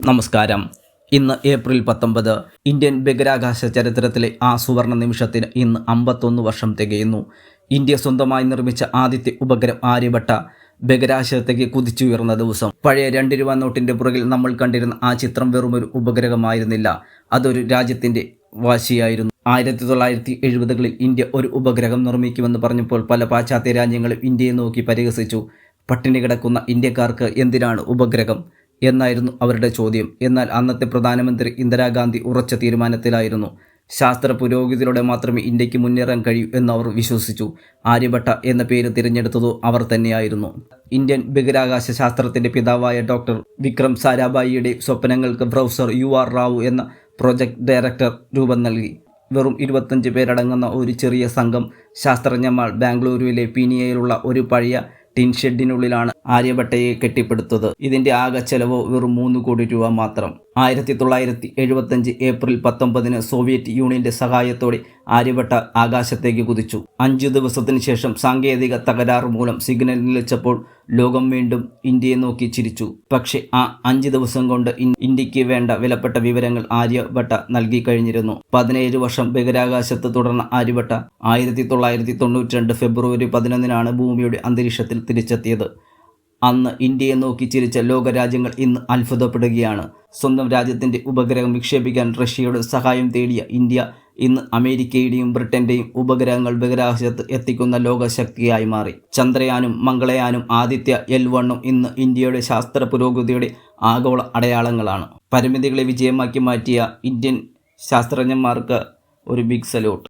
നമസ്കാരം. ഇന്ന് April 19. Indian ബഹിരാകാശ ചരിത്രത്തിലെ ആ സുവർണ നിമിഷത്തിന് ഇന്ന് 51 വർഷം തികയുന്നു. ഇന്ത്യ സ്വന്തമായി നിർമ്മിച്ച ആദ്യത്തെ ഉപഗ്രഹം ആര്യഭട്ട ബഹിരാകാശത്തേക്ക് കുതിച്ചുയർന്ന ദിവസം. പഴയ 2 രൂപ നോട്ടിൻ്റെ പുറകിൽ നമ്മൾ കണ്ടിരുന്ന ആ ചിത്രം വെറുമൊരു ഉപഗ്രഹമായിരുന്നില്ല, അതൊരു രാജ്യത്തിൻ്റെ വാശിയായിരുന്നു. 1970കളിൽ ഇന്ത്യ ഒരു ഉപഗ്രഹം നിർമ്മിക്കുമെന്ന് പറഞ്ഞപ്പോൾ പല പാശ്ചാത്യ രാജ്യങ്ങളും ഇന്ത്യയെ നോക്കി പരിഹസിച്ചു. പട്ടിണി കിടക്കുന്ന ഇന്ത്യക്കാർക്ക് എന്തിനാണ് ഉപഗ്രഹം എന്നായിരുന്നു അവരുടെ ചോദ്യം. എന്നാൽ അന്നത്തെ പ്രധാനമന്ത്രി ഇന്ദിരാഗാന്ധി ഉറച്ച തീരുമാനത്തിലായിരുന്നു. ശാസ്ത്ര പുരോഗതിയിലൂടെ മാത്രമേ ഇന്ത്യക്ക് മുന്നേറാൻ കഴിയൂ എന്നവർ വിശ്വസിച്ചു. ആര്യഭട്ട എന്ന പേര് തിരഞ്ഞെടുത്തതോ അവർ തന്നെയായിരുന്നു. ഇന്ത്യൻ ബഹിരാകാശ ശാസ്ത്രത്തിൻ്റെ പിതാവായ ഡോക്ടർ വിക്രം സാരാഭായിയുടെ സ്വപ്നങ്ങൾക്ക് പ്രൊഫസർ UR റാവു എന്ന പ്രൊജക്ട് ഡയറക്ടർ രൂപം നൽകി. വെറും 25 പേരടങ്ങുന്ന ഒരു ചെറിയ സംഘം ശാസ്ത്രജ്ഞന്മാർ ബാംഗ്ലൂരുവിലെ പീനിയയിലുള്ള ഒരു പഴയ ടിൻ ഷെഡിനുള്ളിലാണ് ആര്യഭട്ടയെ കെട്ടിപ്പടുത്തത്. ഇതിൻ്റെ ആകെ ചെലവ് വെറും 3 കോടി രൂപ മാത്രം. 1975 ഏപ്രിൽ 19 സോവിയറ്റ് യൂണിയൻ്റെ സഹായത്തോടെ ആര്യഭട്ട ആകാശത്തേക്ക് കുതിച്ചു. 5 ദിവസത്തിന് ശേഷം സാങ്കേതിക തകരാറ് മൂലം സിഗ്നൽ നിലച്ചപ്പോൾ ലോകം വീണ്ടും ഇന്ത്യയെ നോക്കി ചിരിച്ചു. പക്ഷേ ആ 5 ദിവസം കൊണ്ട് ഇന്ത്യക്ക് വേണ്ട വിലപ്പെട്ട വിവരങ്ങൾ ആര്യഭട്ട നൽകി കഴിഞ്ഞിരുന്നു. 17 വർഷം ബഹിരാകാശത്ത് തുടർന്ന ആര്യഭട്ട 1992 ഫെബ്രുവരി 11 ഭൂമിയുടെ അന്തരീക്ഷത്തിൽ തിരിച്ചെത്തിയത്. അന്ന് ഇന്ത്യയെ നോക്കി ചിരിച്ച ലോകരാജ്യങ്ങൾ ഇന്ന് അത്ഭുതപ്പെടുകയാണ്. സ്വന്തം രാജ്യത്തിൻ്റെ ഉപഗ്രഹം വിക്ഷേപിക്കാൻ റഷ്യയുടെ സഹായം തേടിയ ഇന്ത്യ ഇന്ന് അമേരിക്കയുടെയും ബ്രിട്ടൻ്റെയും ഉപഗ്രഹങ്ങൾ ബഹിരാകാശത്ത് എത്തിക്കുന്ന ലോകശക്തിയായി മാറി. ചന്ദ്രയാനും മംഗളയാനും ആദിത്യ L1 ഇന്ന് ഇന്ത്യയുടെ ശാസ്ത്ര പുരോഗതിയുടെ ആഗോള അടയാളങ്ങളാണ്. പരിമിതികളെ വിജയമാക്കി മാറ്റിയ ഇന്ത്യൻ ശാസ്ത്രജ്ഞന്മാർക്ക് ഒരു ബിഗ് സല്യൂട്ട്.